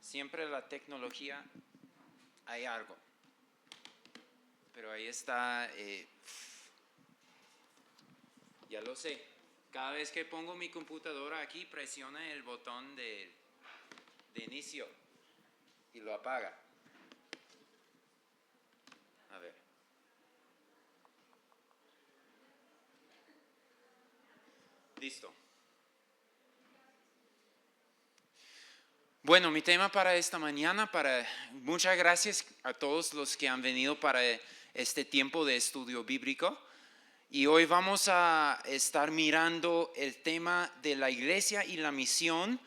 Siempre la tecnología hay algo. Pero ahí está, ya lo sé. Cada vez que pongo mi computadora aquí, presiona el botón de inicio y lo apaga. A ver. Listo. Bueno, mi tema para esta mañana, muchas gracias a todos los que han venido para este tiempo de estudio bíblico. Y hoy vamos a estar mirando el tema de la iglesia y la misión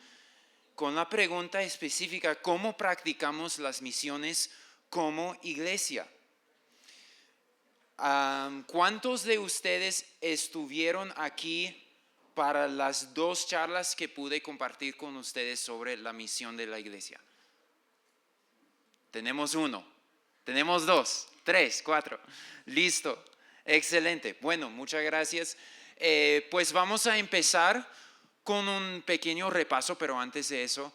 con la pregunta específica: ¿cómo practicamos las misiones como iglesia? ¿Cuántos de ustedes estuvieron aquí para las dos charlas que pude compartir con ustedes sobre la misión de la iglesia? Tenemos uno, tenemos dos, tres, cuatro. Listo, excelente. Bueno, muchas gracias. Pues vamos a empezar con un pequeño repaso, pero antes de eso,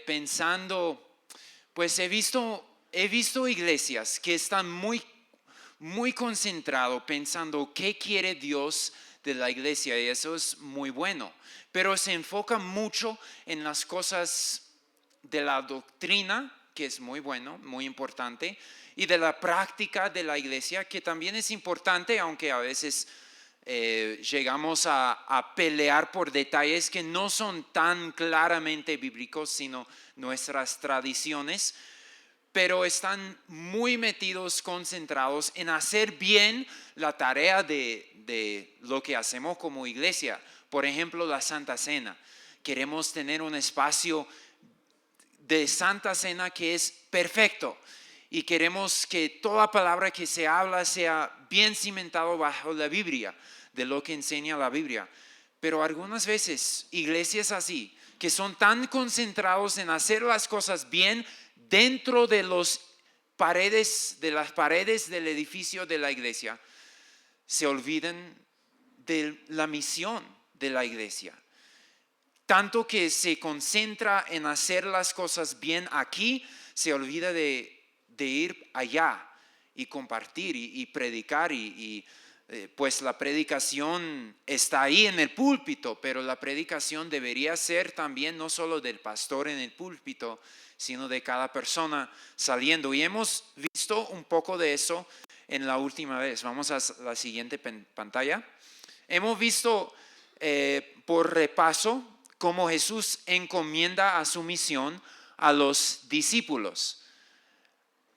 pensando, pues he visto iglesias que están muy concentrados pensando qué quiere Dios de la iglesia, y eso es muy bueno, pero se enfoca mucho en las cosas de la doctrina, que es muy bueno, muy importante, y de la práctica de la iglesia, que también es importante, aunque a veces llegamos a pelear por detalles que no son tan claramente bíblicos, sino nuestras tradiciones. Pero están muy metidos, concentrados en hacer bien la tarea de lo que hacemos como iglesia. Por ejemplo, la Santa Cena. Queremos tener un espacio de Santa Cena que es perfecto. Y queremos que toda palabra que se habla sea bien cimentado bajo la Biblia, de lo que enseña la Biblia. Pero algunas veces, iglesias así, que son tan concentrados en hacer las cosas bien dentro de las paredes del edificio de la iglesia, se olvidan de la misión de la iglesia. Tanto que se concentra en hacer las cosas bien aquí, se olvida de ir allá y compartir y predicar pues la predicación está ahí en el púlpito, pero la predicación debería ser también no solo del pastor en el púlpito, sino de cada persona saliendo. Y hemos visto un poco de eso en la última vez. Vamos a la siguiente pantalla. Hemos visto por repaso cómo Jesús encomienda a su misión a los discípulos.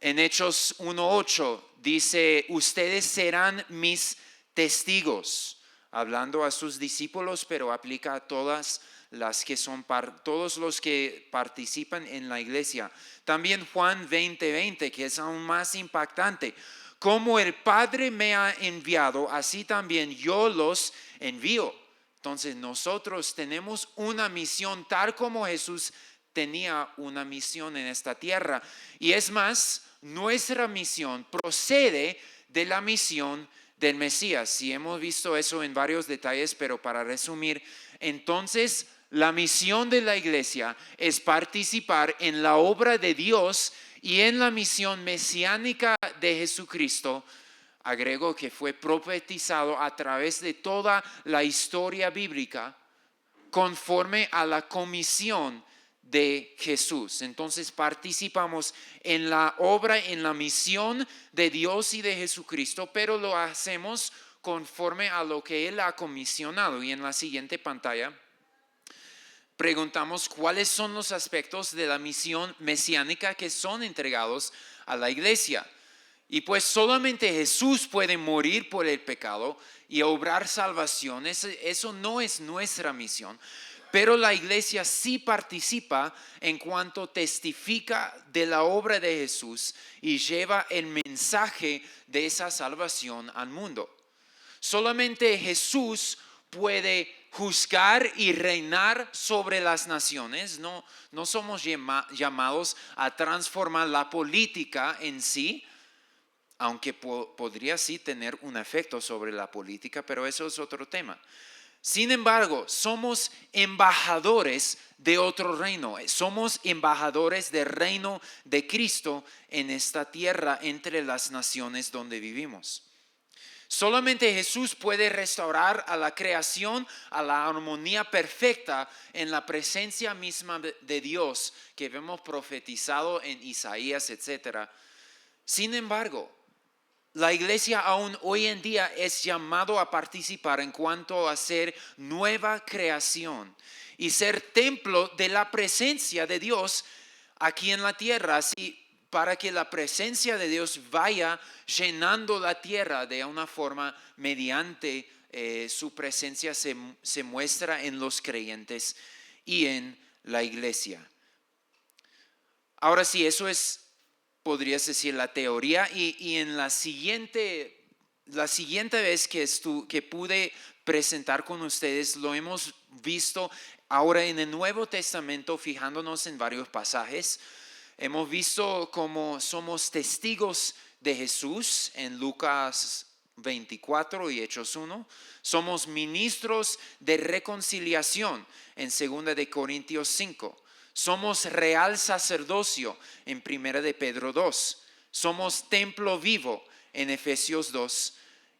En Hechos 1:8 dice: ustedes serán mis testigos, hablando a sus discípulos, pero aplica a todos los que participan en la iglesia. También Juan 20:20, que es aún más impactante: como el Padre me ha enviado, así también yo los envío. Entonces nosotros tenemos una misión tal como Jesús tenía una misión en esta tierra. Y es más, nuestra misión procede de la misión del Mesías. Y hemos visto eso en varios detalles, pero para resumir, entonces la misión de la iglesia es participar en la obra de Dios y en la misión mesiánica de Jesucristo. Agrego que fue profetizado a través de toda la historia bíblica conforme a la comisión de Jesús. Entonces participamos en la obra, en la misión de Dios y de Jesucristo, pero lo hacemos conforme a lo que Él ha comisionado. Y en la siguiente pantalla preguntamos cuáles son los aspectos de la misión mesiánica que son entregados a la iglesia. Y pues solamente Jesús puede morir por el pecado y obrar salvación. Eso no es nuestra misión. Pero la iglesia sí participa en cuanto testifica de la obra de Jesús y lleva el mensaje de esa salvación al mundo. Solamente Jesús puede juzgar y reinar sobre las naciones. No somos llamados a transformar la política en sí, aunque podría sí tener un efecto sobre la política, pero eso es otro tema. Sin embargo, somos embajadores de otro reino. Somos embajadores del reino de Cristo en esta tierra entre las naciones donde vivimos. Solamente Jesús puede restaurar a la creación a la armonía perfecta en la presencia misma de Dios que vemos profetizado en Isaías, etc. Sin embargo, la iglesia aún hoy en día es llamado a participar en cuanto a ser nueva creación y ser templo de la presencia de Dios aquí en la tierra, así para que la presencia de Dios vaya llenando la tierra de una forma mediante su presencia se muestra en los creyentes y en la iglesia. Ahora sí, eso es, podrías decir, la teoría y en la siguiente vez que pude presentar con ustedes, lo hemos visto ahora en el Nuevo Testamento, fijándonos en varios pasajes. Hemos visto cómo somos testigos de Jesús en Lucas 24 y Hechos 1. Somos ministros de reconciliación en 2 de Corintios 5. Somos real sacerdocio en 1 de Pedro 2. Somos templo vivo en Efesios 2.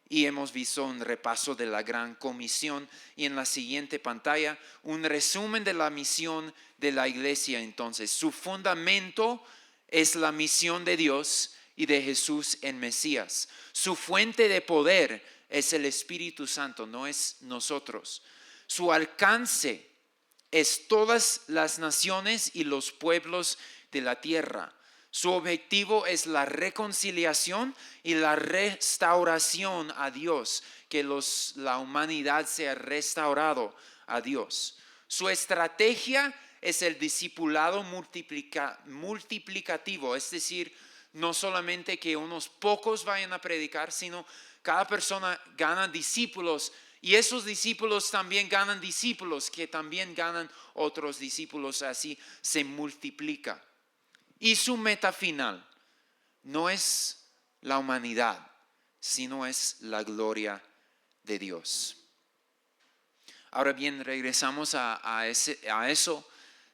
Y hemos visto un repaso de la gran comisión y en la siguiente pantalla un resumen de la misión de la iglesia. Entonces, su fundamento es la misión de Dios y de Jesús en Mesías. Su fuente de poder es el Espíritu Santo, no es nosotros. Su alcance es todas las naciones y los pueblos de la tierra. Su objetivo es la reconciliación y la restauración a Dios, que la humanidad sea restaurado a Dios. Su estrategia es el discipulado multiplicativo, es decir, no solamente que unos pocos vayan a predicar, sino cada persona gana discípulos y esos discípulos también ganan discípulos que también ganan otros discípulos, así se multiplica. Y su meta final no es la humanidad, sino es la gloria de Dios. Ahora bien, regresamos a eso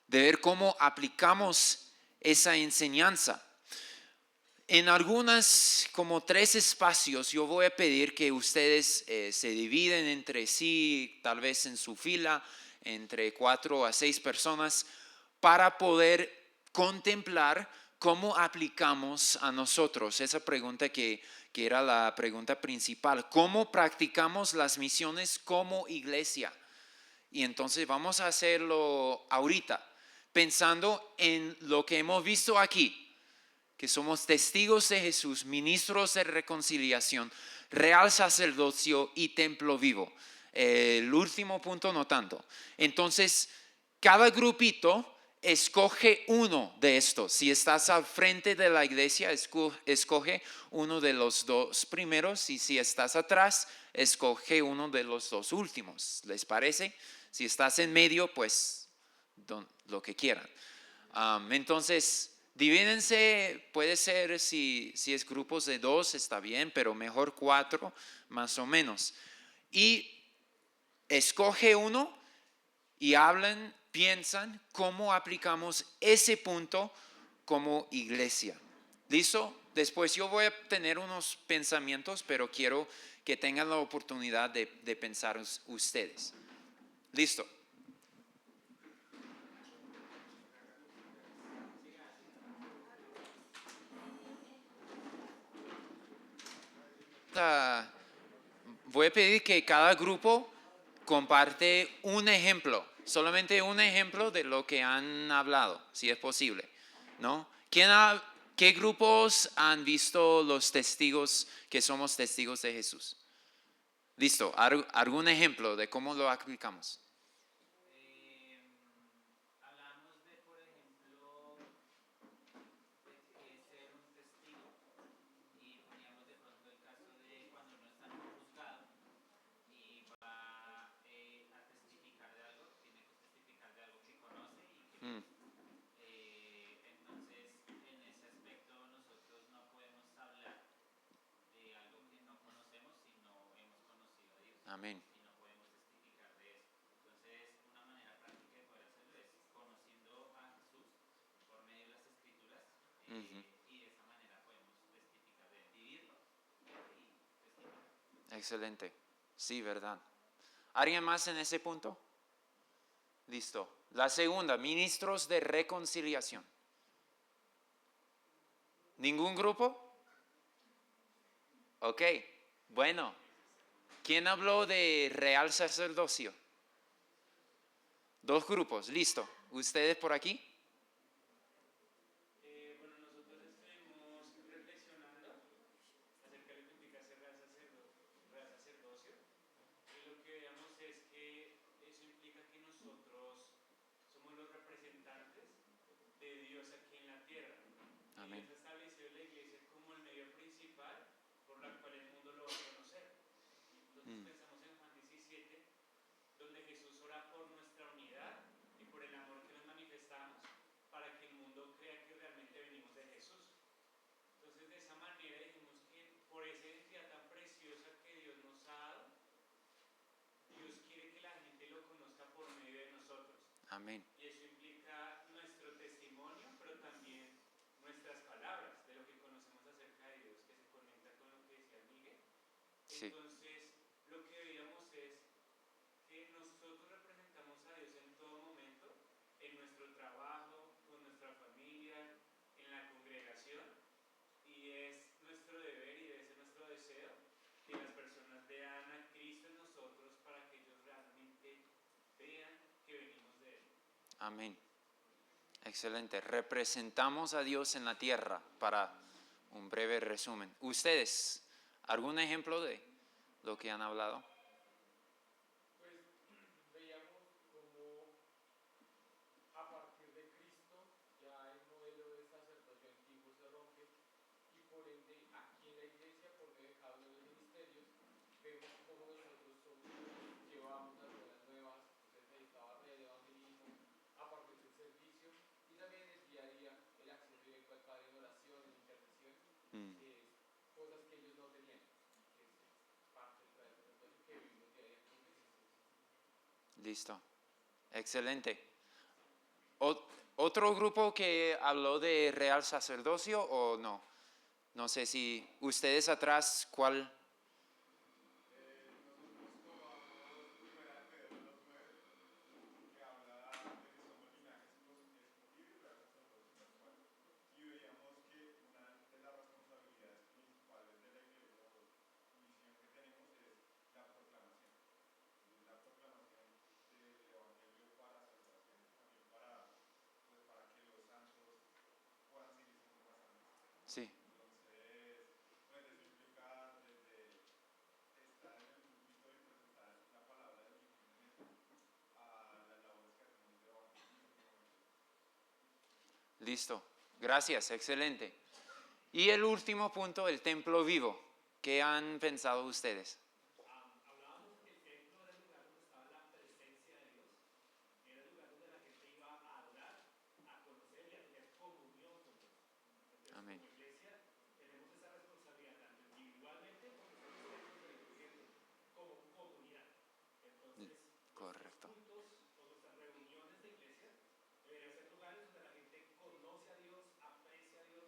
de ver cómo aplicamos esa enseñanza. En algunas, como 3 espacios, yo voy a pedir que ustedes se dividen entre sí, tal vez en su fila, entre 4 a 6 personas, para poder contemplar cómo aplicamos a nosotros esa pregunta que era la pregunta principal. ¿Cómo practicamos las misiones como iglesia? Y entonces vamos a hacerlo ahorita, pensando en lo que hemos visto aquí, que somos testigos de Jesús, ministros de reconciliación, real sacerdocio y templo vivo. El último punto no tanto. Entonces, cada grupito escoge uno de estos. Si estás al frente de la iglesia, escoge uno de los 2 primeros, y si estás atrás, escoge uno de los 2 últimos. ¿Les parece? Si estás en medio, pues lo que quieran. Entonces, divídense, puede ser si es grupos de 2 está bien, pero mejor 4 más o menos. Y escoge uno y hablan, piensan cómo aplicamos ese punto como iglesia. ¿Listo? Después yo voy a tener unos pensamientos, pero quiero que tengan la oportunidad de pensar ustedes. ¿Listo? Voy a pedir que cada grupo comparte un ejemplo, solamente un ejemplo de lo que han hablado, si es posible, ¿no? ¿Qué grupos han visto los testigos que somos testigos de Jesús? Listo, ¿algún ejemplo de cómo lo aplicamos? Mm, amén. Excelente. Sí, ¿verdad? ¿Alguien más en ese punto? Listo. La segunda, ministros de reconciliación. ¿Ningún grupo? Ok, bueno. ¿Quién habló de real sacerdocio? Dos grupos, listo. ¿Ustedes por aquí? Bueno, nosotros estuvimos reflexionando acerca de lo que implica ser real sacerdocio, y lo que veamos es que eso implica que nosotros somos los representantes de Dios aquí en la tierra. Y Amén. Dios ha establecido la iglesia como el medio principal por la cual el mundo lo va a conocer. Entonces pensamos en Juan 17, donde Jesús ora por nuestra unidad y por el amor que nos manifestamos para que el mundo crea que realmente venimos de Jesús. Entonces, de esa manera dijimos que por esa identidad tan preciosa que Dios nos ha dado, Dios quiere que la gente lo conozca por medio de nosotros. Amén. Y eso implica nuestro testimonio, pero también nuestras palabras, de lo que conocemos acerca de Dios, que se conecta con lo que decía Miguel. Sí. Entonces, lo que veíamos es que nosotros representamos a Dios en todo momento, en nuestro trabajo, con nuestra familia, en la congregación, y es nuestro deber y debe ser nuestro deseo que las personas vean a Cristo en nosotros para que ellos realmente vean que venimos de Él. Amén. Excelente. Representamos a Dios en la tierra para un breve resumen. ¿Ustedes, algún ejemplo de lo que han hablado? Pues veíamos como a partir de Cristo ya el modelo de sacerdocio antiguo se rompe y por ende aquí en la iglesia, por medio de cada uno de los ministerios, vemos cómo nosotros somos los que llevamos las buenas nuevas. Entonces ahí estaba el evangelismo, a partir del servicio y también el día a día, el acceso directo al Padre en oración, en intercesión, que es cosas que ellos no tenían, que es parte del sacerdocio que vivimos día a día con Jesús. Listo. Excelente. ¿Otro grupo que habló de real sacerdocio o no? No sé si ustedes atrás, ¿cuál? Nosotros tomamos primera de Pedro 2:9, que habla de que somos linaje escogido y real sacerdocio pascual. Y veíamos que una de las responsabilidades principales de la iglesia o misión que tenemos es la proclamación. Entonces, la proclamación del evangelio para salvación, también para que los santos puedan seguir siendo más santos. Sí. Entonces, pues eso implica desde estar en el púlpito y presentar la palabra de Dios dignamente a las labores que hacemos de evangelismo. Listo. Gracias. Excelente. Y el último punto, el templo vivo. ¿Qué han pensado ustedes? Hablábamos que el templo era el lugar donde estaba la presencia de Dios, era el lugar donde la gente iba a adorar, a conocer y a tener comunión con Dios. Entonces, Amén. como iglesia, tenemos esa responsabilidad tanto individualmente, porque somos templos de Dios viviente, como comunidad. Entonces, nuestros Correcto. cultos o nuestras reuniones de iglesia deberían ser lugares donde la gente conoce a Dios, aprecia a Dios,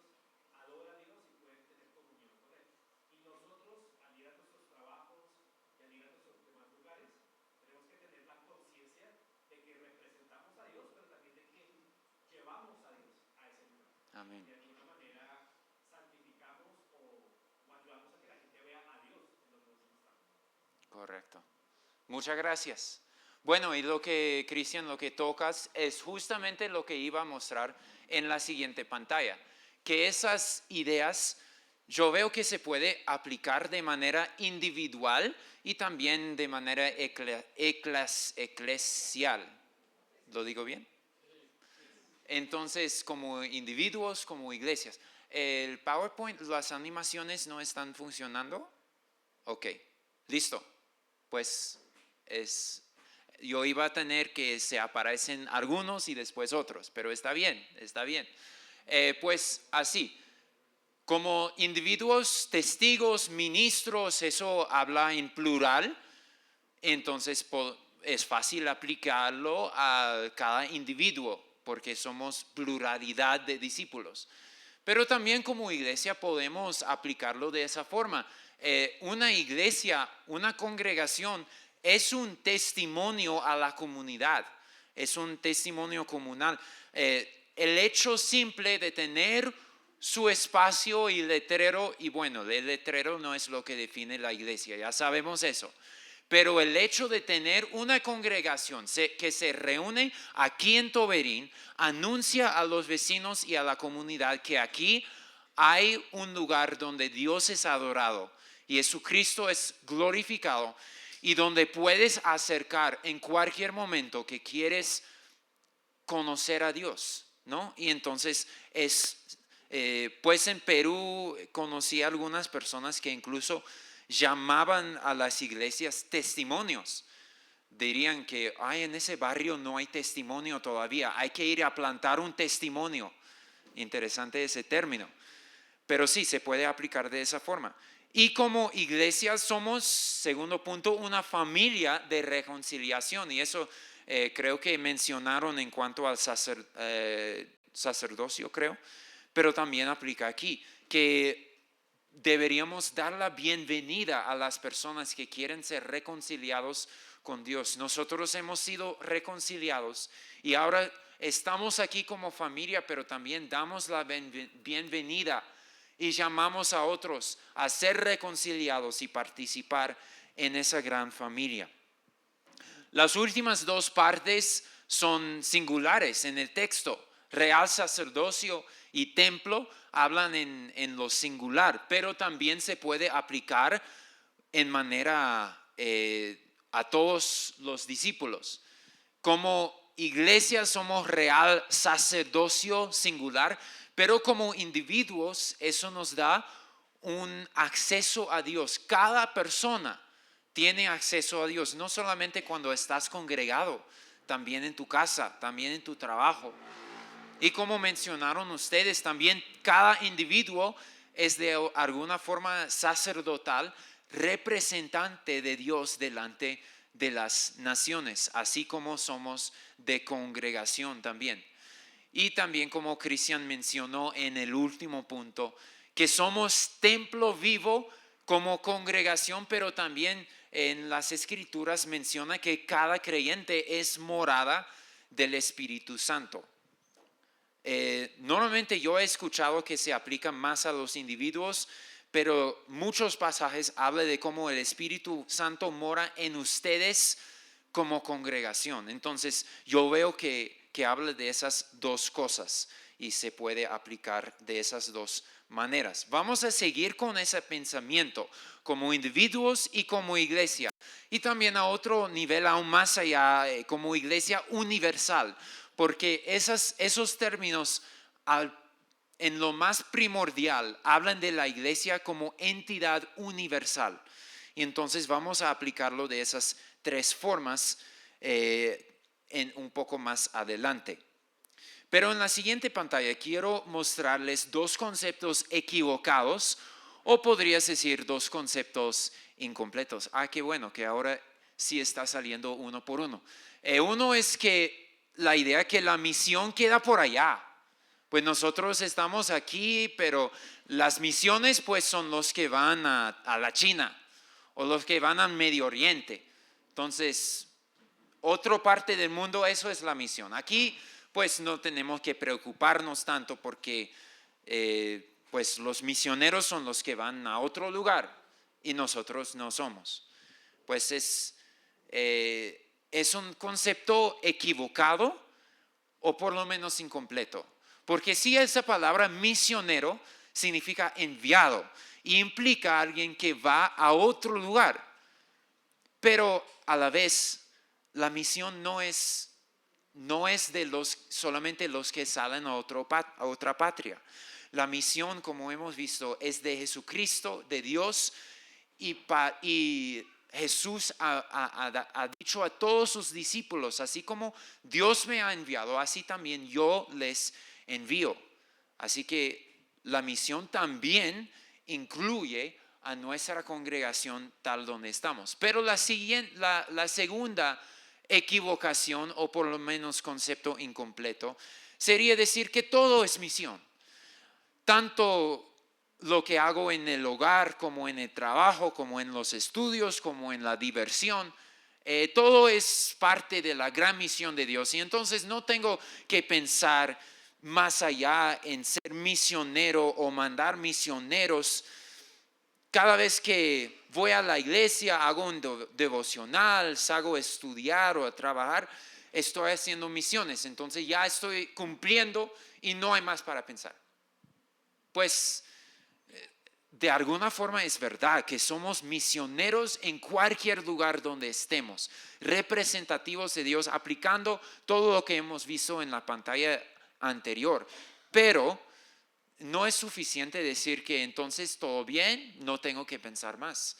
adora a Dios y puede tener comunión con Él. Y nosotros, al ir a nuestros trabajos y al ir a nuestros demás lugares, tenemos que tener la conciencia de que representamos a Dios, pero también de que llevamos a Dios a ese lugar. Amén. De alguna manera santificamos o ayudamos a que la gente vea a Dios en donde nosotros estamos. Correcto. Muchas gracias. Bueno, y lo que, Cristian, lo que tocas es justamente lo que iba a mostrar en la siguiente pantalla, que esas ideas yo veo que se puede aplicar de manera individual y también de manera eclesial. ¿Lo digo bien? Entonces, como individuos, como iglesias. ¿El PowerPoint, las animaciones no están funcionando? Ok, listo. Pues yo iba a tener que se aparecen algunos y después otros, pero está bien, está bien. Pues así, como individuos, testigos, ministros, eso habla en plural, entonces es fácil aplicarlo a cada individuo porque somos pluralidad de discípulos. Pero también como iglesia podemos aplicarlo de esa forma. Una iglesia, una congregación es un testimonio a la comunidad, es un testimonio comunal. El hecho simple de tener su espacio y letrero, y bueno, el letrero no es lo que define la iglesia, ya sabemos eso. Pero el hecho de tener una congregación que se reúne aquí en Toberín anuncia a los vecinos y a la comunidad que aquí hay un lugar donde Dios es adorado y Jesucristo es glorificado y donde puedes acercar en cualquier momento que quieres conocer a Dios, ¿no? Y entonces pues en Perú conocí a algunas personas que incluso llamaban a las iglesias testimonios. Dirían que en ese barrio no hay testimonio todavía, hay que ir a plantar un testimonio. Interesante ese término, pero sí se puede aplicar de esa forma. Y como iglesia somos, segundo punto, una familia de reconciliación, y eso creo que mencionaron en cuanto al sacerdocio, creo, pero también aplica aquí, que deberíamos dar la bienvenida a las personas que quieren ser reconciliados con Dios. Nosotros hemos sido reconciliados y ahora estamos aquí como familia, pero también damos la bienvenida y llamamos a otros a ser reconciliados y participar en esa gran familia. Las últimas dos partes son singulares en el texto. Real sacerdocio y templo hablan en lo singular, pero también se puede aplicar en manera a todos los discípulos. Como iglesia somos real sacerdocio singular, pero como individuos eso nos da un acceso a Dios. Cada persona tiene acceso a Dios, no solamente cuando estás congregado, también en tu casa, también en tu trabajo. Y como mencionaron ustedes, también cada individuo es de alguna forma sacerdotal, representante de Dios delante de las naciones, así como somos de congregación también. Y también como Cristian mencionó en el último punto, que somos templo vivo como congregación, pero también en las escrituras menciona que cada creyente es morada del Espíritu Santo. Normalmente yo he escuchado que se aplica más a los individuos, pero muchos pasajes hablan de cómo el Espíritu Santo mora en ustedes como congregación. Entonces yo veo que habla de esas dos cosas y se puede aplicar de esas dos maneras. Vamos a seguir con ese pensamiento como individuos y como iglesia. Y también a otro nivel aún más allá, como iglesia universal. Porque esos términos en lo más primordial hablan de la iglesia como entidad universal. Y entonces vamos a aplicarlo de esas tres formas en un poco más adelante. Pero en la siguiente pantalla quiero mostrarles dos conceptos equivocados, o podrías decir dos conceptos incompletos. Qué bueno que ahora sí está saliendo uno por uno. Uno es que la idea que la misión queda por allá. Pues nosotros estamos aquí, pero las misiones pues son los que van a la China o los que van al Medio Oriente. Entonces, otra parte del mundo, eso es la misión. Aquí pues no tenemos que preocuparnos tanto porque pues los misioneros son los que van a otro lugar y nosotros no somos. Pues es un concepto equivocado o por lo menos incompleto. Porque si esa palabra misionero significa enviado y implica a alguien que va a otro lugar. Pero a la vez la misión no es de solamente los que salen a otra patria. La misión, como hemos visto, es de Jesucristo, de Dios, y Jesús ha dicho a todos sus discípulos, así como Dios me ha enviado, así también yo les envío. Así que la misión también incluye a nuestra congregación tal donde estamos. Pero la segunda equivocación, o por lo menos concepto incompleto, sería decir que todo es misión. tanto lo que hago en el hogar, como en el trabajo, como en los estudios, como en la diversión. Todo es parte de la gran misión de Dios y entonces no tengo que pensar más allá en ser misionero o mandar misioneros. Cada vez que voy a la iglesia, hago un devocional, salgo a estudiar o a trabajar, estoy haciendo misiones. Entonces ya estoy cumpliendo y no hay más para pensar. Pues de alguna forma es verdad que somos misioneros en cualquier lugar donde estemos, representativos de Dios, aplicando todo lo que hemos visto en la pantalla anterior. Pero no es suficiente decir que entonces todo bien, no tengo que pensar más.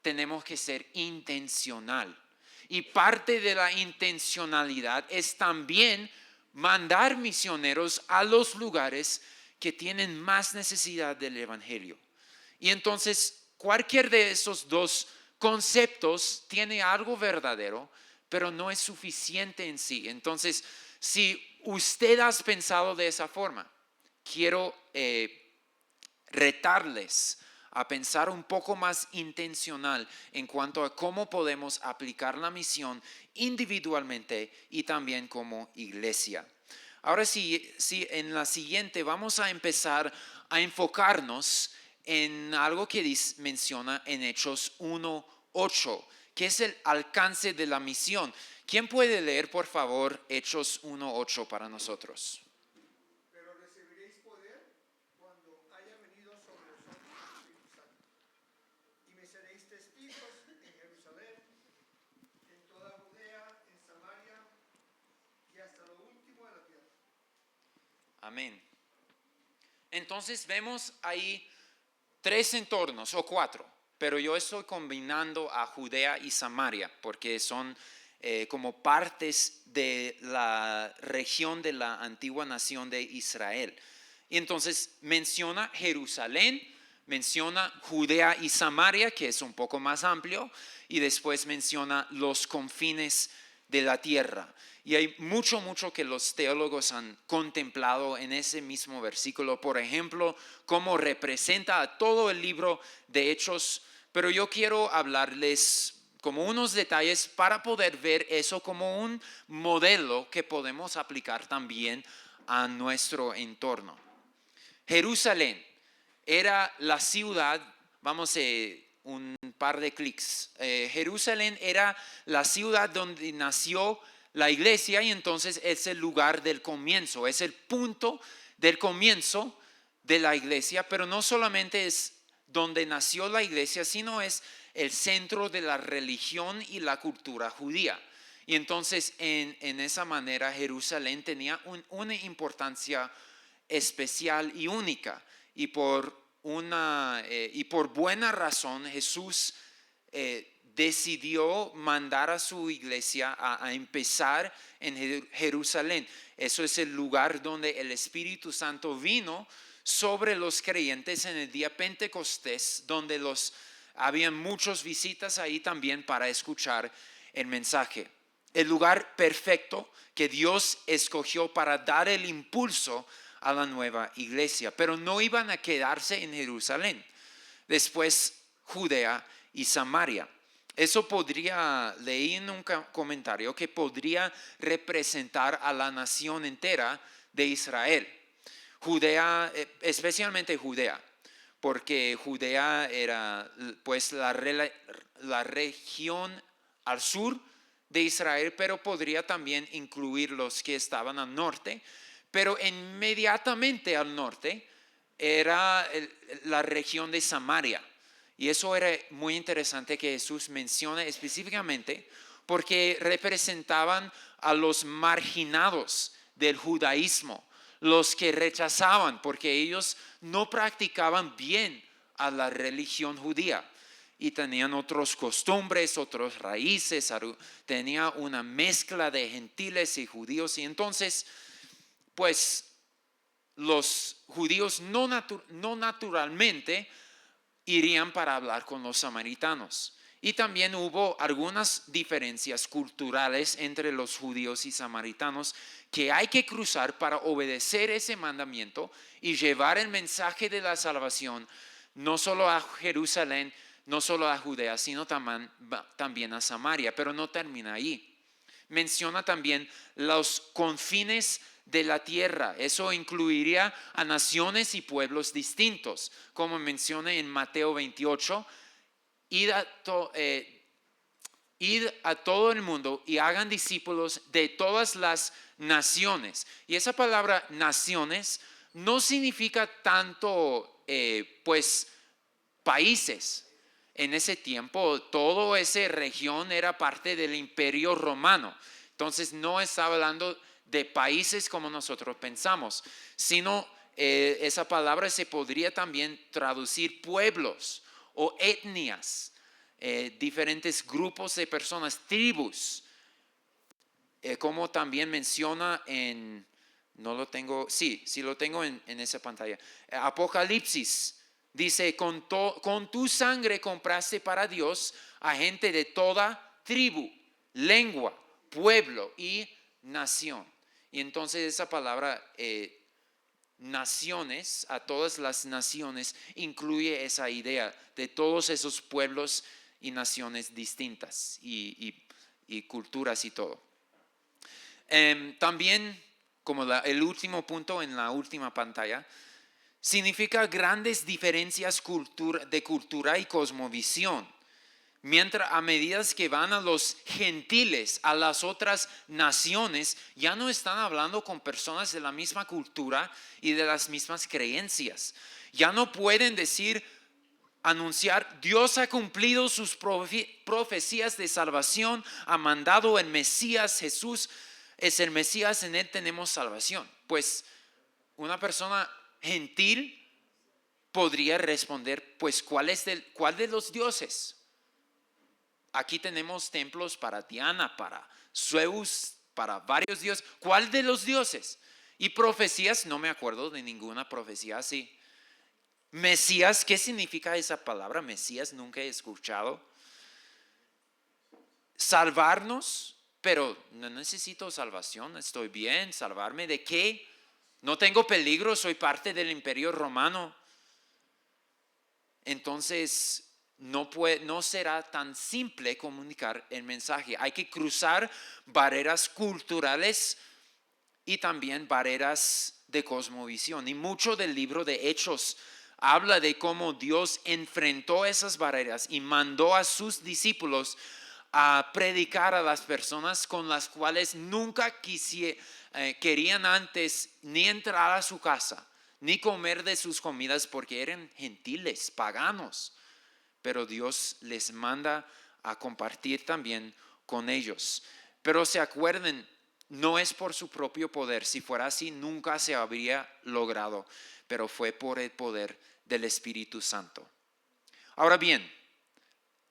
Tenemos que ser intencional. Y parte de la intencionalidad es también mandar misioneros a los lugares que tienen más necesidad del evangelio. Y entonces cualquier de esos dos conceptos tiene algo verdadero, pero no es suficiente en sí. Entonces, si usted ha pensado de esa forma, quiero retarles a pensar un poco más intencional en cuanto a cómo podemos aplicar la misión individualmente y también como iglesia. Ahora sí, en la siguiente vamos a empezar a enfocarnos en algo que menciona en Hechos 1:8, que es el alcance de la misión. ¿Quién puede leer, por favor, Hechos 1:8 para nosotros? Pero recibiréis poder cuando haya venido sobre vosotros el Espíritu Santo. Y me seréis testigos en Jerusalén, en toda Judea, en Samaria y hasta lo último de la tierra. Amén. Entonces vemos ahí 3 entornos o 4, pero yo estoy combinando a Judea y Samaria porque son como partes de la región de la antigua nación de Israel. Y entonces menciona Jerusalén, menciona Judea y Samaria, que es un poco más amplio, y después menciona los confines de la tierra. Y hay mucho que los teólogos han contemplado en ese mismo versículo. Por ejemplo, cómo representa a todo el libro de Hechos. Pero yo quiero hablarles como unos detalles para poder ver eso como un modelo que podemos aplicar también a nuestro entorno. Jerusalén era la ciudad, vamos a un par de clics. Jerusalén era la ciudad donde nació la iglesia y entonces es el lugar del comienzo, es el punto del comienzo de la iglesia, pero no solamente es donde nació la iglesia, sino es el centro de la religión y la cultura judía. Y entonces en esa manera Jerusalén tenía una importancia especial y única. Y por buena razón Jesús decidió mandar a su iglesia a empezar en Jerusalén. Eso es el lugar donde el Espíritu Santo vino sobre los creyentes en el día Pentecostés, donde habían muchas visitas ahí también para escuchar el mensaje. El lugar perfecto que Dios escogió para dar el impulso a la nueva iglesia, pero no iban a quedarse en Jerusalén. Después Judea y Samaria. Eso leí en un comentario que podría representar a la nación entera de Israel. Judea, especialmente Judea, porque Judea era pues la región al sur de Israel, pero podría también incluir los que estaban al norte. Pero inmediatamente al norte era la región de Samaria. Y eso era muy interesante que Jesús mencione específicamente porque representaban a los marginados del judaísmo, los que rechazaban porque ellos no practicaban bien a la religión judía y tenían otras costumbres, otras raíces, tenía una mezcla de gentiles y judíos y entonces pues los judíos no naturalmente irían para hablar con los samaritanos. Y también hubo algunas diferencias culturales entre los judíos y samaritanos que hay que cruzar para obedecer ese mandamiento y llevar el mensaje de la salvación no solo a Jerusalén, no solo a Judea, sino también a Samaria. Pero no termina ahí. Menciona también los confines de la tierra. Eso incluiría a naciones y pueblos distintos, como menciona en Mateo 28. Id a todo el mundo y hagan discípulos de todas las naciones. Y esa palabra naciones no significa tanto pues países. En ese tiempo toda esa región era parte del Imperio Romano. Entonces no estaba hablando de países como nosotros pensamos, sino esa palabra se podría también traducir pueblos o etnias, diferentes grupos de personas, tribus, como también menciona en, no lo tengo, sí lo tengo en esa pantalla, Apocalipsis. Dice, con tu sangre compraste para Dios a gente de toda tribu, lengua, pueblo y nación. Y entonces esa palabra naciones, a todas las naciones, incluye esa idea de todos esos pueblos y naciones distintas y culturas y todo. También, como el último punto en la última pantalla, significa grandes diferencias de cultura y cosmovisión. Mientras a medida que van a los gentiles, a las otras naciones, ya no están hablando con personas de la misma cultura y de las mismas creencias. Ya no pueden anunciar, Dios ha cumplido sus profecías de salvación, ha mandado el Mesías, Jesús es el Mesías, en él tenemos salvación. Pues una persona gentil podría responder, pues ¿cuál de los dioses? Aquí tenemos templos para Diana, para Zeus, para varios dioses. ¿Cuál de los dioses? Y profecías, no me acuerdo de ninguna profecía así. Mesías, ¿qué significa esa palabra? Mesías, nunca he escuchado. Salvarnos, pero no necesito salvación, estoy bien. ¿Salvarme de qué? No tengo peligro, soy parte del Imperio Romano. Entonces no será tan simple comunicar el mensaje. Hay que cruzar barreras culturales y también barreras de cosmovisión. Y mucho del libro de Hechos habla de cómo Dios enfrentó esas barreras y mandó a sus discípulos a predicar a las personas con las cuales nunca querían antes ni entrar a su casa, ni comer de sus comidas porque eran gentiles, paganos. Pero Dios les manda a compartir también con ellos. Pero se acuerden, no es por su propio poder. Si fuera así, nunca se habría logrado. Pero fue por el poder del Espíritu Santo. Ahora bien,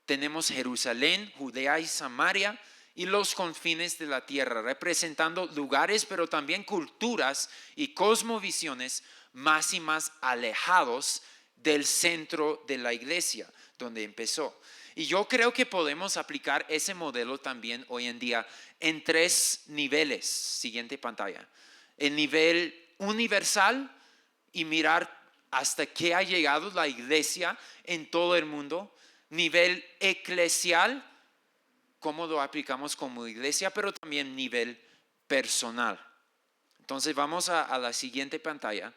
tenemos Jerusalén, Judea y Samaria y los confines de la tierra, representando lugares, pero también culturas y cosmovisiones más y más alejados del centro de la iglesia, donde empezó. Y yo creo que podemos aplicar ese modelo también hoy en día en 3 niveles. Siguiente pantalla. El nivel universal y mirar hasta qué ha llegado la iglesia en todo el mundo. Nivel eclesial, cómo lo aplicamos como iglesia, pero también nivel personal. Entonces vamos a la siguiente pantalla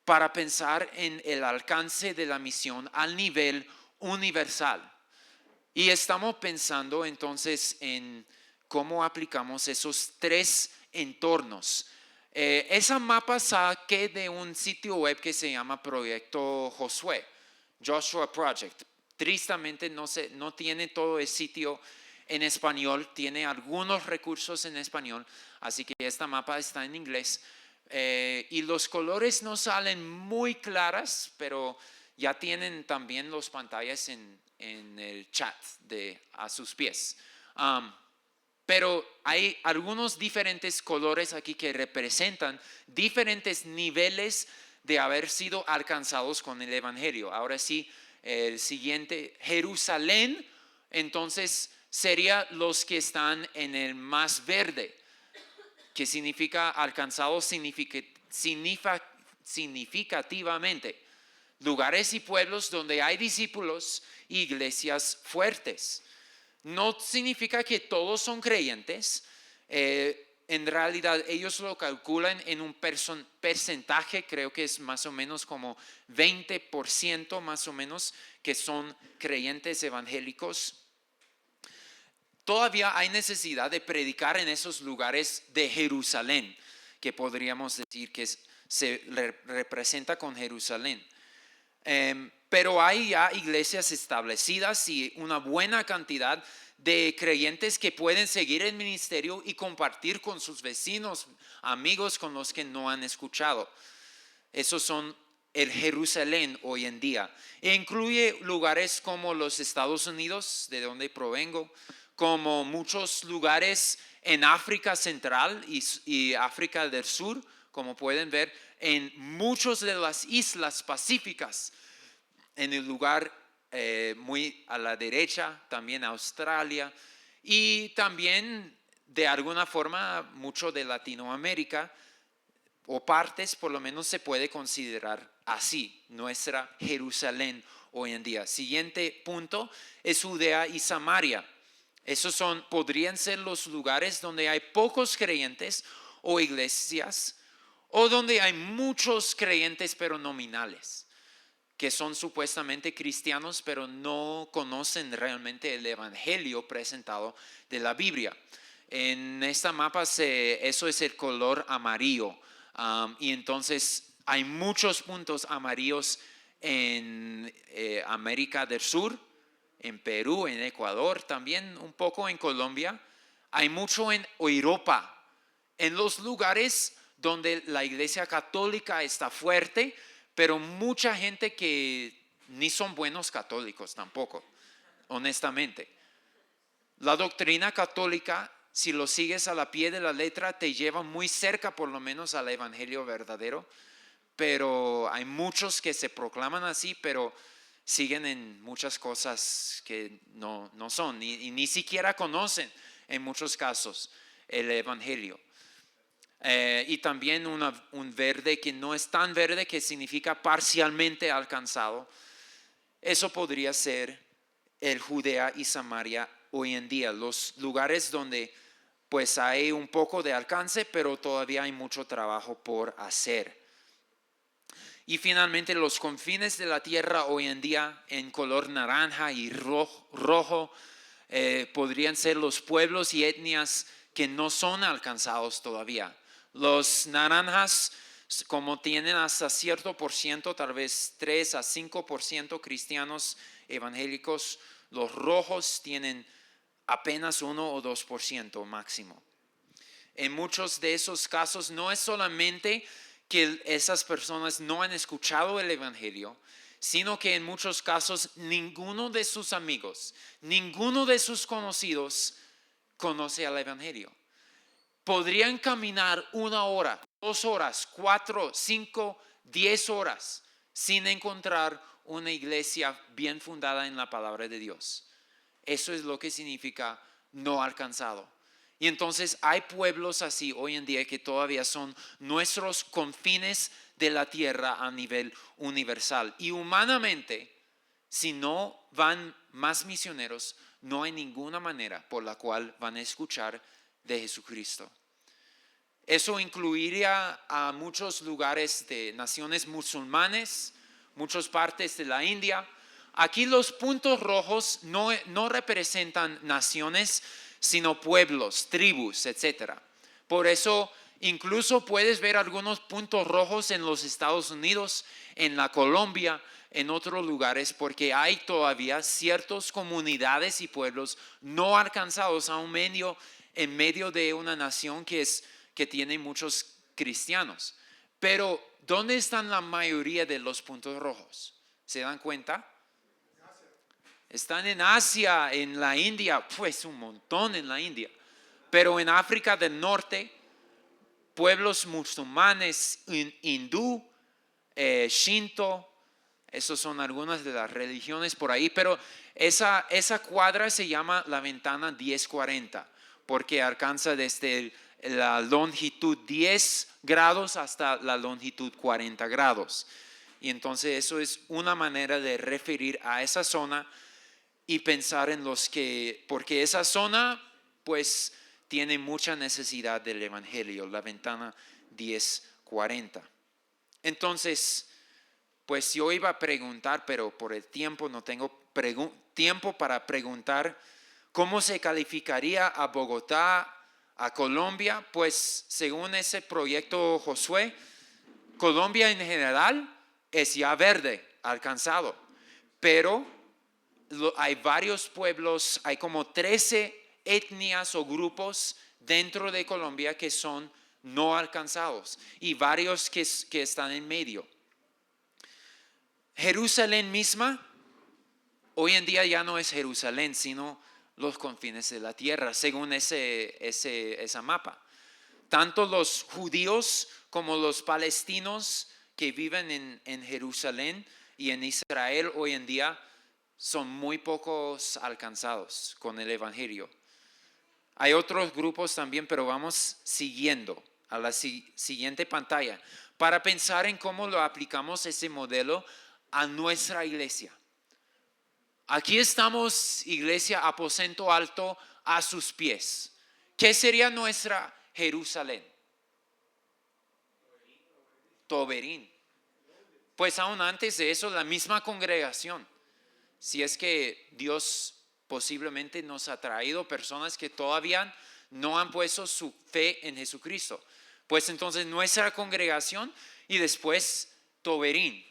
para pensar en el alcance de la misión al nivel universal. Y estamos pensando entonces en cómo aplicamos esos 3 entornos. Esa mapa saqué de un sitio web que se llama Proyecto Josué, Joshua Project. Tristemente no tiene todo el sitio en español, tiene algunos recursos en español, así que esta mapa está en inglés. Y los colores no salen muy claras, pero ya tienen también las pantallas en el chat a sus pies. Pero hay algunos diferentes colores aquí que representan diferentes niveles de haber sido alcanzados con el Evangelio. Ahora sí, el siguiente, Jerusalén entonces serían los que están en el más verde, que significa alcanzado significativamente. Lugares y pueblos donde hay discípulos e iglesias fuertes. No significa que todos son creyentes. En realidad ellos lo calculan en un porcentaje, creo que es más o menos como 20% más o menos, que son creyentes evangélicos. Todavía hay necesidad de predicar en esos lugares de Jerusalén, que podríamos decir que se representa con Jerusalén. Pero hay ya iglesias establecidas y una buena cantidad de creyentes que pueden seguir el ministerio y compartir con sus vecinos, amigos con los que no han escuchado. Esos son el Jerusalén hoy en día. E incluye lugares como los Estados Unidos, de donde provengo, como muchos lugares en África Central y África del Sur, como pueden ver, en muchas de las islas pacíficas, en el lugar muy a la derecha, también Australia, y también de alguna forma mucho de Latinoamérica, o partes por lo menos se puede considerar así, nuestra Jerusalén hoy en día. Siguiente punto es Judea y Samaria. Esos podrían ser los lugares donde hay pocos creyentes o iglesias, o donde hay muchos creyentes pero nominales, que son supuestamente cristianos pero no conocen realmente el evangelio presentado de la Biblia. En esta mapa eso es el color amarillo, y entonces hay muchos puntos amarillos en América del Sur, en Perú, en Ecuador, también un poco en Colombia. Hay mucho en Europa, en los lugares donde la iglesia católica está fuerte, pero mucha gente que ni son buenos católicos tampoco, honestamente. La doctrina católica, si lo sigues a la pie de la letra, te lleva muy cerca por lo menos al evangelio verdadero, pero hay muchos que se proclaman así, pero siguen en muchas cosas que no son, y ni siquiera conocen en muchos casos el evangelio. Y también un verde que no es tan verde, que significa parcialmente alcanzado. Eso podría ser el Judea y Samaria hoy en día, los lugares donde pues hay un poco de alcance, pero todavía hay mucho trabajo por hacer. Y finalmente los confines de la tierra hoy en día en color naranja y rojo podrían ser los pueblos y etnias que no son alcanzados todavía. Los naranjas, como tienen hasta cierto por ciento, tal vez 3 a 5% cristianos evangélicos, los rojos tienen apenas 1 o 2% máximo. En muchos de esos casos no es solamente que esas personas no han escuchado el evangelio, sino que en muchos casos ninguno de sus amigos, ninguno de sus conocidos conoce el evangelio. Podrían caminar 1 hora, 2 horas, 4, 5, 10 horas sin encontrar una iglesia bien fundada en la palabra de Dios. Eso es lo que significa no alcanzado. Y entonces hay pueblos así hoy en día que todavía son nuestros confines de la tierra a nivel universal. Y humanamente, si no van más misioneros, no hay ninguna manera por la cual van a escuchar de Jesucristo. Eso incluiría a muchos lugares de naciones musulmanes, muchas partes de la India. Aquí los puntos rojos no representan naciones, sino pueblos, tribus, etc. Por eso incluso puedes ver algunos puntos rojos en los Estados Unidos, en la Colombia, en otros lugares, porque hay todavía ciertas comunidades y pueblos no alcanzados aún en medio de una nación que tiene muchos cristianos. Pero ¿dónde están la mayoría de los puntos rojos? ¿Se dan cuenta? Están en Asia, en la India, pues un montón en la India. Pero en África del Norte, pueblos musulmanes, hindú, shinto, Esas son algunas de las religiones por ahí, pero esa cuadra se llama la ventana 1040, porque alcanza desde la longitud 10 grados hasta la longitud 40 grados. Y entonces eso es una manera de referir a esa zona y pensar en los que, porque esa zona pues tiene mucha necesidad del evangelio, la ventana 1040. Entonces, pues yo iba a preguntar, pero por el tiempo no tengo tiempo para preguntar cómo se calificaría a Bogotá, a Colombia. Pues según ese proyecto Josué, Colombia en general es ya verde, alcanzado, pero hay varios pueblos, hay como 13 etnias o grupos dentro de Colombia que son no alcanzados y varios que están en medio. Jerusalén misma, hoy en día ya no es Jerusalén, sino los confines de la tierra, según esa mapa. Tanto los judíos como los palestinos que viven en Jerusalén y en Israel hoy en día son muy pocos alcanzados con el evangelio. Hay otros grupos también, pero vamos siguiendo a la siguiente pantalla para pensar en cómo lo aplicamos ese modelo a nuestra iglesia. Aquí estamos, iglesia, aposento alto a sus pies. ¿Qué sería nuestra Jerusalén? Toberín. Pues aún antes de eso, la misma congregación. Si es que Dios posiblemente nos ha traído personas que todavía no han puesto su fe en Jesucristo. Pues entonces nuestra congregación y después Toberín.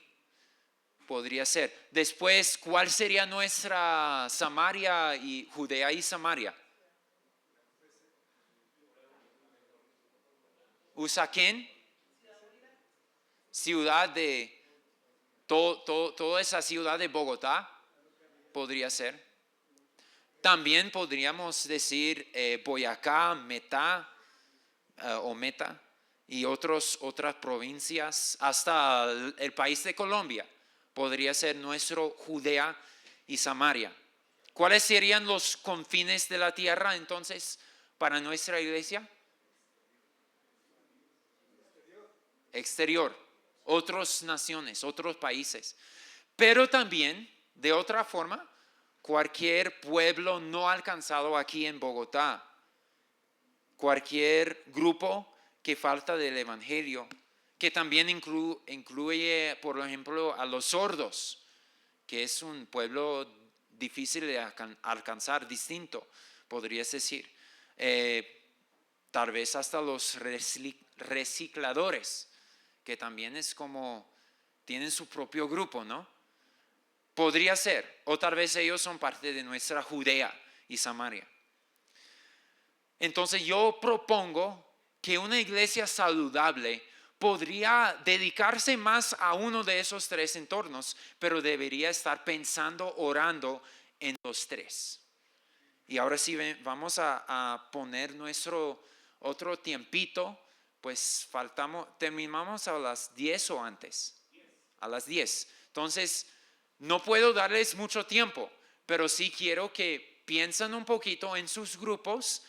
Podría ser. Después, ¿cuál sería nuestra Samaria y Judea y Samaria? Usaquén, ciudad de toda esa ciudad de Bogotá, podría ser. También podríamos decir Boyacá, Meta o Meta y otras provincias, hasta el país de Colombia. Podría ser nuestro Judea y Samaria. ¿Cuáles serían los confines de la tierra entonces para nuestra iglesia? Exterior, otras naciones, otros países. Pero también, de otra forma, cualquier pueblo no alcanzado aquí en Bogotá, cualquier grupo que falta del evangelio, que también incluye, por ejemplo, a los sordos, que es un pueblo difícil de alcanzar, distinto, podrías decir. Tal vez hasta los recicladores, que también es como, tienen su propio grupo, ¿no? Podría ser, o tal vez ellos son parte de nuestra Judea y Samaria. Entonces yo propongo que una iglesia saludable podría dedicarse más a uno de esos tres entornos, pero debería estar pensando, orando en los tres. Y ahora sí vamos a poner nuestro otro tiempito, pues terminamos a las 10 o antes. A las 10. Entonces, no puedo darles mucho tiempo, pero sí quiero que piensen un poquito en sus grupos,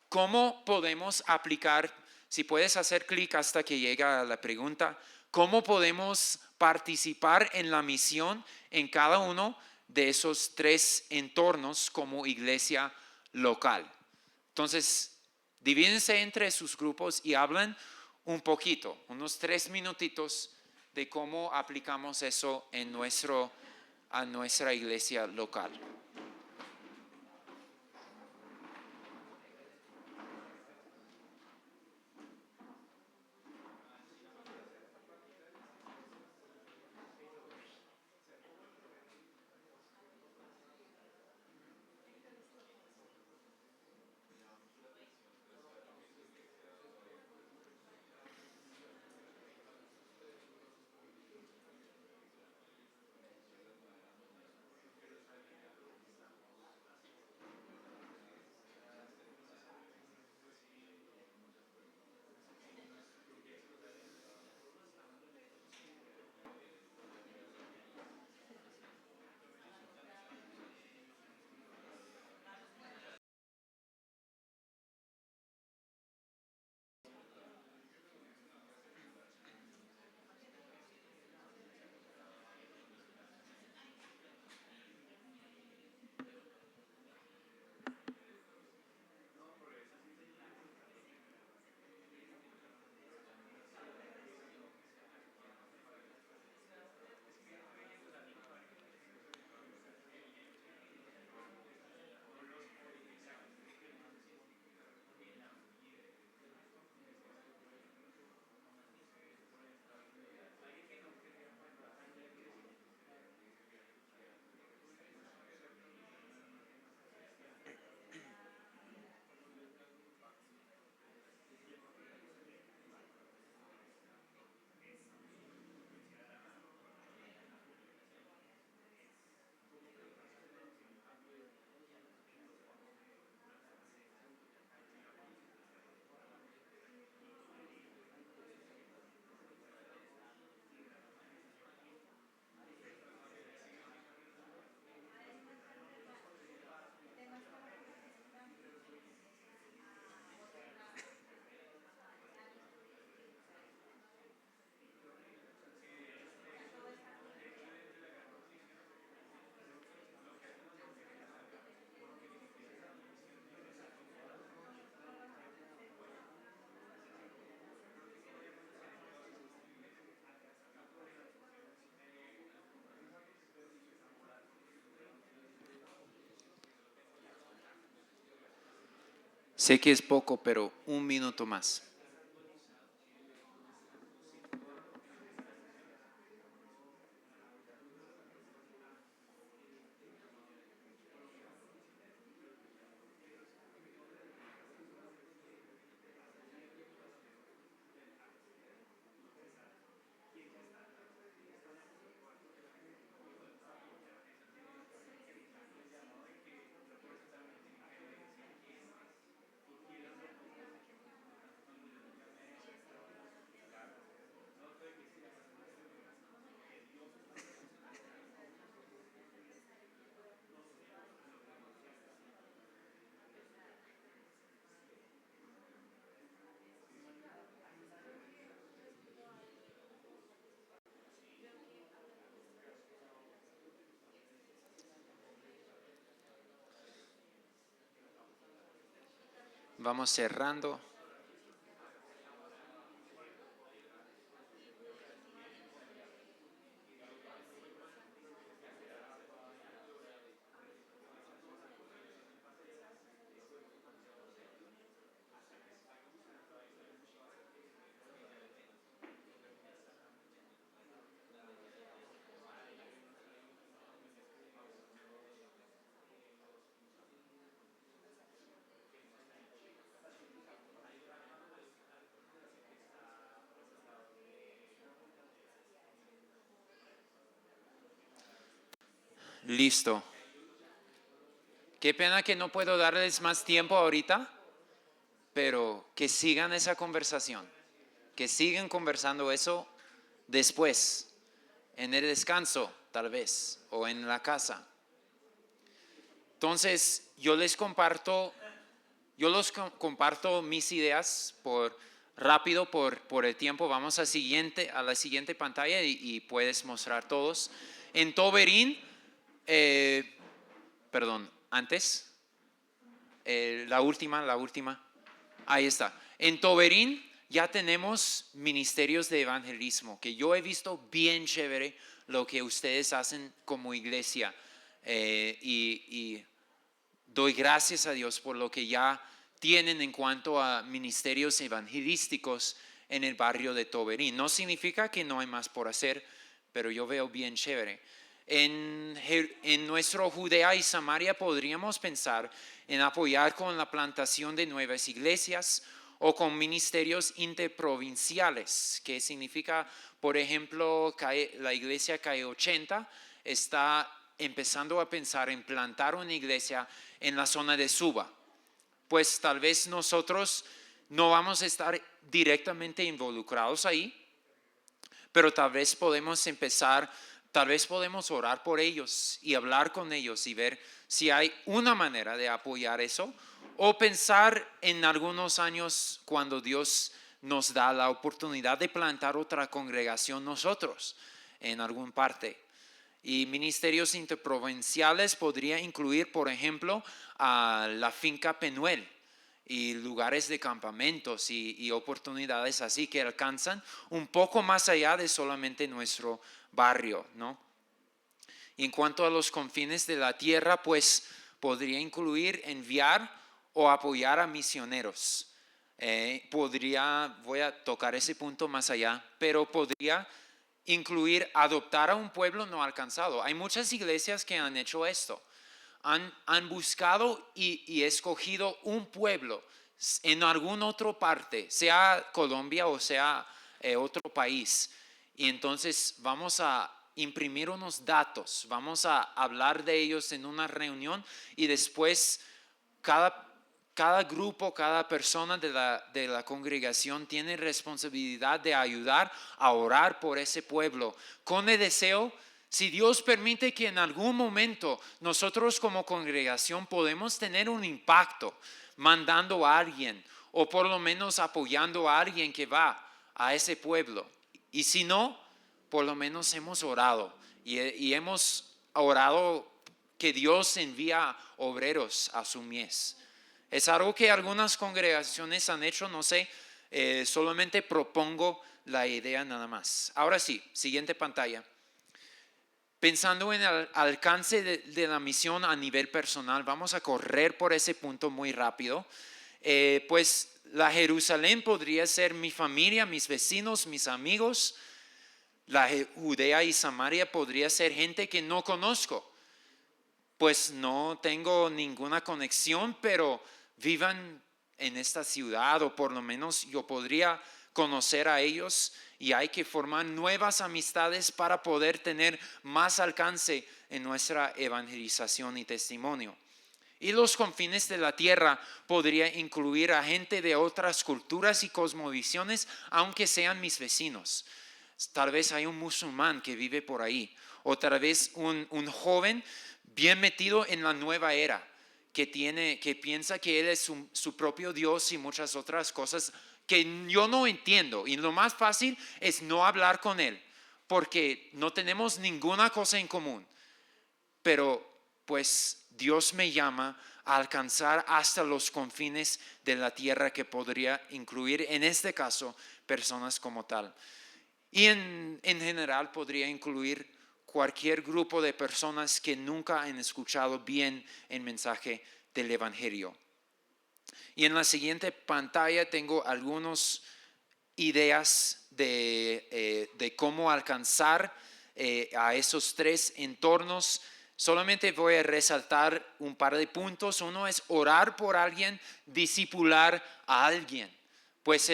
cómo podemos aplicar. Si puedes hacer clic hasta que llega la pregunta, ¿cómo podemos participar en la misión en cada uno de esos tres entornos como iglesia local? Entonces, divídense entre sus grupos y hablen un poquito, unos 3 minutitos de cómo aplicamos eso a nuestra iglesia local. Sé que es poco, pero un minuto más. Vamos cerrando. Listo. Qué pena que no puedo darles más tiempo ahorita, pero que sigan esa conversación, que sigan conversando eso después, en el descanso tal vez, o en la casa. Entonces, yo les comparto mis ideas por el tiempo. Vamos a la siguiente pantalla y puedes mostrar todos. En Toberín, antes, la última. Ahí está. En Toberín ya tenemos ministerios de evangelismo, que yo he visto bien chévere lo que ustedes hacen como iglesia. Y doy gracias a Dios por lo que ya tienen en cuanto a ministerios evangelísticos en el barrio de Toberín. No significa que no hay más por hacer, pero yo veo bien chévere. En nuestro Judea y Samaria podríamos pensar en apoyar con la plantación de nuevas iglesias o con ministerios interprovinciales, que significa, por ejemplo, la iglesia CAE 80 está empezando a pensar en plantar una iglesia en la zona de Suba. Pues tal vez nosotros no vamos a estar directamente involucrados ahí, pero tal vez podemos orar por ellos y hablar con ellos y ver si hay una manera de apoyar eso, o pensar en algunos años cuando Dios nos da la oportunidad de plantar otra congregación nosotros en alguna parte. Y ministerios interprovinciales podría incluir, por ejemplo, a la finca Penuel y lugares de campamentos y oportunidades así que alcanzan un poco más allá de solamente nuestro barrio, ¿no? Y en cuanto a los confines de la tierra, pues podría incluir enviar o apoyar a misioneros. Voy a tocar ese punto más allá, pero podría incluir adoptar a un pueblo no alcanzado. Hay muchas iglesias que han hecho esto. Han buscado y escogido un pueblo en alguna otra parte, sea Colombia o sea otro país. Y entonces vamos a imprimir unos datos, vamos a hablar de ellos en una reunión y después cada grupo, cada persona de la congregación tiene responsabilidad de ayudar a orar por ese pueblo, con el deseo, si Dios permite que en algún momento nosotros como congregación podemos tener un impacto mandando a alguien o por lo menos apoyando a alguien que va a ese pueblo. Y si no, por lo menos hemos orado y hemos orado que Dios envía obreros a su mies. Es algo que algunas congregaciones han hecho, no sé, solamente propongo la idea nada más. Ahora sí, siguiente pantalla. Pensando en el alcance de la misión a nivel personal, vamos a correr por ese punto muy rápido. pues la Jerusalén podría ser mi familia, mis vecinos, mis amigos. La Judea y Samaria podría ser gente que no conozco, pues no tengo ninguna conexión, pero vivan en esta ciudad, o por lo menos yo podría conocer a ellos, y hay que formar nuevas amistades para poder tener más alcance en nuestra evangelización y testimonio. Y los confines de la tierra podría incluir a gente de otras culturas y cosmovisiones, aunque sean mis vecinos. Tal vez hay un musulmán que vive por ahí, o tal vez un joven bien metido en la nueva era, que piensa que él es su propio Dios y muchas otras cosas que yo no entiendo. Y lo más fácil es no hablar con él, porque no tenemos ninguna cosa en común. Pero pues Dios me llama a alcanzar hasta los confines de la tierra, que podría incluir en este caso personas como tal. Y en general podría incluir cualquier grupo de personas que nunca han escuchado bien el mensaje del Evangelio. Y en la siguiente pantalla tengo algunas ideas de cómo alcanzar a esos tres entornos. Solamente voy a resaltar un par de puntos. Uno es orar por alguien, discipular a alguien. Pues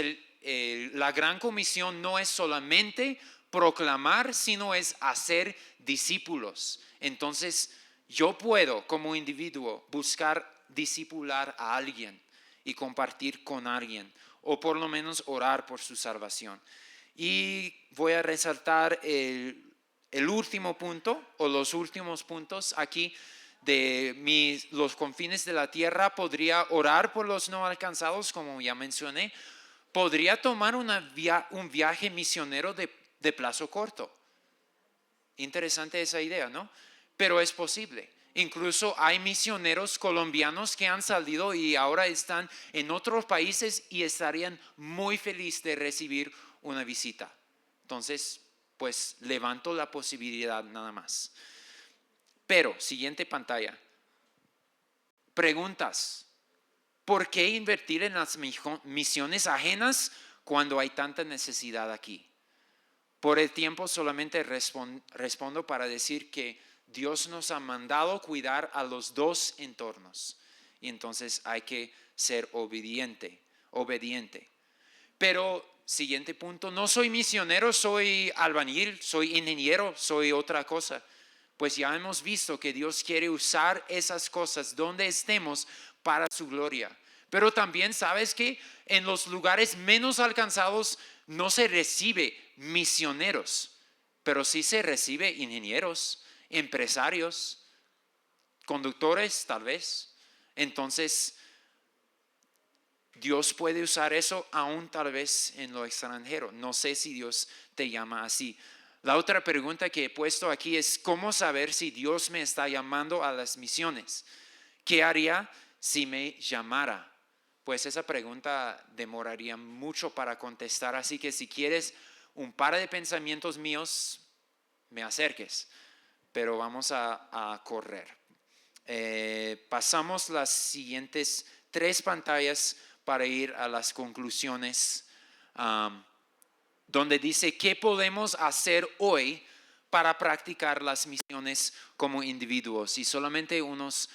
la gran comisión no es solamente proclamar, sino es hacer discípulos. Entonces, yo puedo como individuo buscar discipular a alguien y compartir con alguien, o por lo menos orar por su salvación. Y voy a resaltar el último punto, o los últimos puntos aquí de los confines de la tierra. Podría orar por los no alcanzados, como ya mencioné. Podría tomar un viaje misionero de plazo corto. Interesante esa idea, ¿no? Pero es posible. Incluso hay misioneros colombianos que han salido y ahora están en otros países y estarían muy felices de recibir una visita. Entonces, pues levanto la posibilidad nada más. Pero, siguiente pantalla. Preguntas. ¿Por qué invertir en las misiones ajenas cuando hay tanta necesidad aquí? Por el tiempo solamente respondo para decir que Dios nos ha mandado cuidar a los dos entornos, y entonces hay que ser obediente. Pero, siguiente punto, no soy misionero, soy albañil, soy ingeniero, soy otra cosa. Pues ya hemos visto que Dios quiere usar esas cosas donde estemos para su gloria. Pero también sabes que en los lugares menos alcanzados no se recibe misioneros, pero sí se recibe ingenieros, empresarios, conductores tal vez. Entonces, Dios puede usar eso aún tal vez en lo extranjero. No sé si Dios te llama así. La otra pregunta que he puesto aquí es: ¿cómo saber si Dios me está llamando a las misiones? ¿Qué haría si me llamara? Pues esa pregunta demoraría mucho para contestar, así que si quieres un par de pensamientos míos, me acerques, pero vamos a correr. Pasamos las siguientes 3 pantallas para ir a las conclusiones, donde dice qué podemos hacer hoy para practicar las misiones como individuos, y solamente unas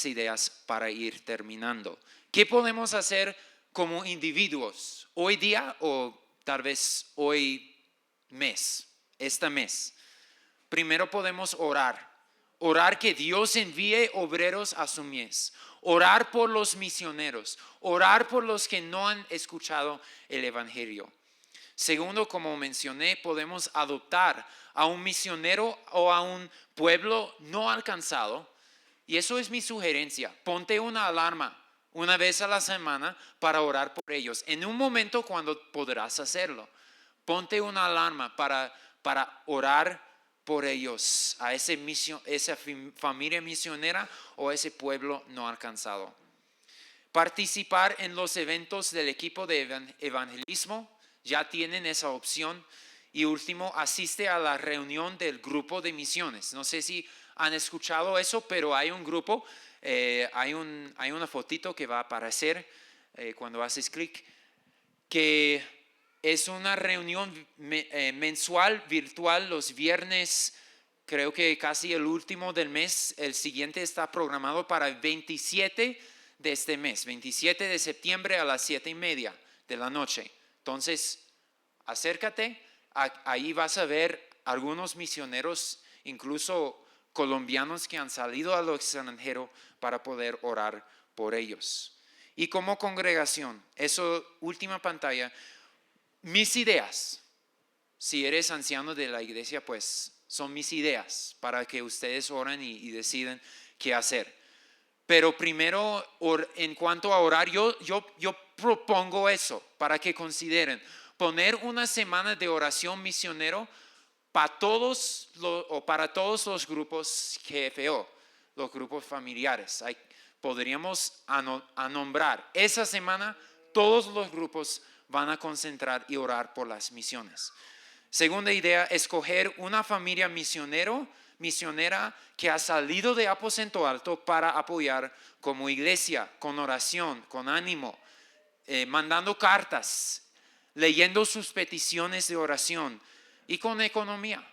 ideas para ir terminando. ¿Qué podemos hacer como individuos hoy día, o tal vez hoy este mes? Primero podemos orar que Dios envíe obreros a su mies, orar por los misioneros, orar por los que no han escuchado el Evangelio. Segundo, como mencioné, podemos adoptar a un misionero o a un pueblo no alcanzado, y eso es mi sugerencia. Ponte una alarma una vez a la semana para orar por ellos, en un momento cuando podrás hacerlo. Ponte una alarma para orar por ellos, a esa familia misionera o ese pueblo no alcanzado. Participar en los eventos del equipo de evangelismo, ya tienen esa opción. Y último, asiste a la reunión del grupo de misiones. No sé si han escuchado eso, pero hay un grupo, hay una fotito que va a aparecer cuando haces clic, que es una reunión mensual, virtual, los viernes, creo que casi el último del mes. El siguiente está programado para el 27 de este mes, 27 de septiembre a las 7:30 de la noche. Entonces, acércate, ahí vas a ver algunos misioneros, incluso colombianos que han salido a lo extranjero para poder orar por ellos. Y como congregación, eso, última pantalla, mis ideas. Si eres anciano de la iglesia, pues son mis ideas para que ustedes oren y deciden qué hacer. Pero primero, en cuanto a orar, yo propongo eso para que consideren poner una semana de oración misionero para todos los grupos GFO, los grupos familiares. Podríamos nombrar esa semana, todos los grupos van a concentrar y orar por las misiones. Segunda idea, escoger una familia misionera que ha salido de Aposento Alto para apoyar como iglesia, con oración, con ánimo, mandando cartas, leyendo sus peticiones de oración y con economía,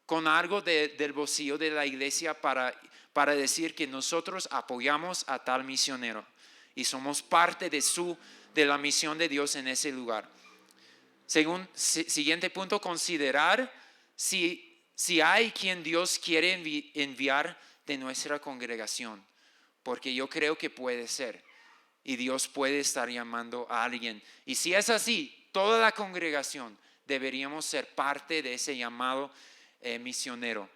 con algo del bolsillo de la iglesia para decir que nosotros apoyamos a tal misionero y somos parte de la misión de Dios en ese lugar. Siguiente punto, considerar si hay quien Dios quiere enviar de nuestra congregación, porque yo creo que puede ser y Dios puede estar llamando a alguien. Y si es así, toda la congregación deberíamos ser parte de ese llamado misionero.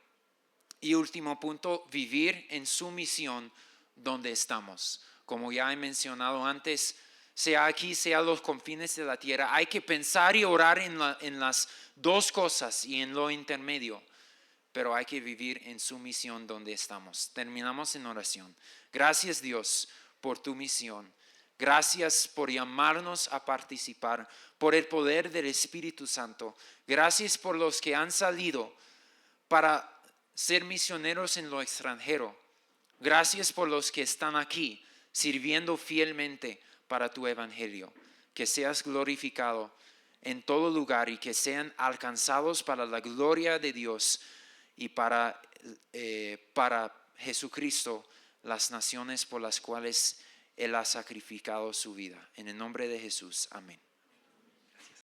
Y último punto, vivir en su misión donde estamos. Como ya he mencionado antes, sea aquí, sea los confines de la tierra, hay que pensar y orar en las dos cosas y en lo intermedio, pero hay que vivir en su misión donde estamos. Terminamos en oración. Gracias, Dios, por tu misión. Gracias por llamarnos a participar, por el poder del Espíritu Santo. Gracias por los que han salido para ser misioneros en lo extranjero. Gracias por los que están aquí sirviendo fielmente para tu evangelio. Que seas glorificado en todo lugar y que sean alcanzados para la gloria de Dios y para Jesucristo, las naciones por las cuales Él ha sacrificado su vida. En el nombre de Jesús, amén.